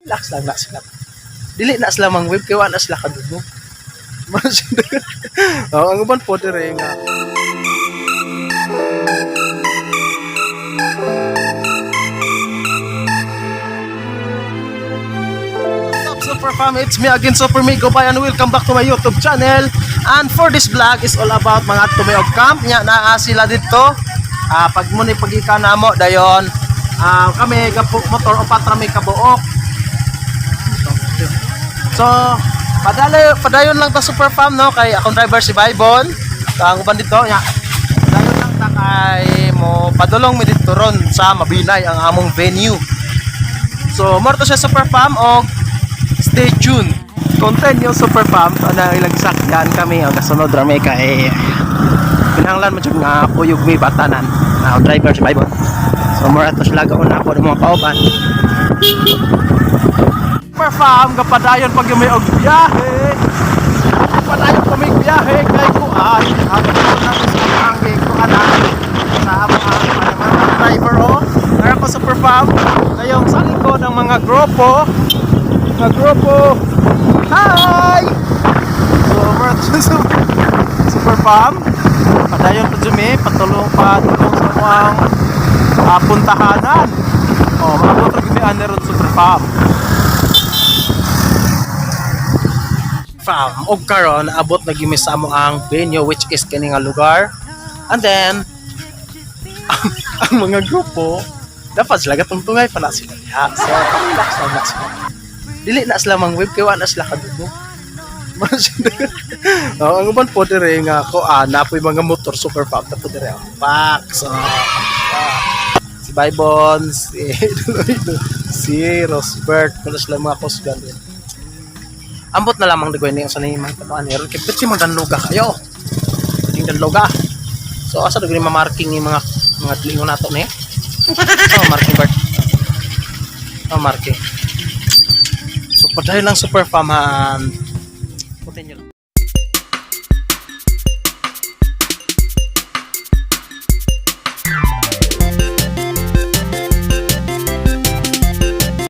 Relax lang na sila. Dili na sila mangwib kay wala sila kadugog. Oh, ang uban po dire nga. Super fam, it's me again, Super Migo Bay, and welcome back to my YouTube channel. And for this vlog is all about mga tumayog camp nya naa sila dito. Pag muni pagika namo dayon, kami gapo motor upat ra may kabuok. So, padayon lang ta Super fam no kay akong driver si Baybon. Ang uban dito nya. Padayon lang ta kay mo padulong mi dito ron sa Mabinay ang among venue. So, more to siya Super fam og stay tuned. Continue Super fam. Ana ilang sakyan kami o kasunod ra may kay pinanglan mo jud nga puyog mi batanan. Ang driver si Baybon. So more ato sila gaon ako ng mga kauban. Super fam kapadayon pag may og biyahe. Kapadayon pa may biyahe kay kuan. Ako na sa angge ko ana sa mga driver o. Nara ko Super fam. Kayong sa likod ng mga grupo. Hi! So, Super fam. Padayon pa dumi, patulong sa mga puntahanan. Mga gimi ron Super fam. Og karon abot na gimi sa amo ang venue which is kini nga lugar. And then ang mga grupo dapat sila gatungtungay pa na sila diha. So, relax lang na sila. Dili na sila mangwib kay wala sila kadugog. Ang uban po dire nga ko napoy mga motor Super fam na po dire pak. So, si Baybon, si Rosbert, kung sila mga kusgan din. Ambot na lamang dagoy niyo sa mga kataan ron kay pwede mo danluga kayo. Pwede danluga. So asa dagoy ma-marking ni mga lingon nato ni. Marking Bert. Marking. So padayon lang Super fam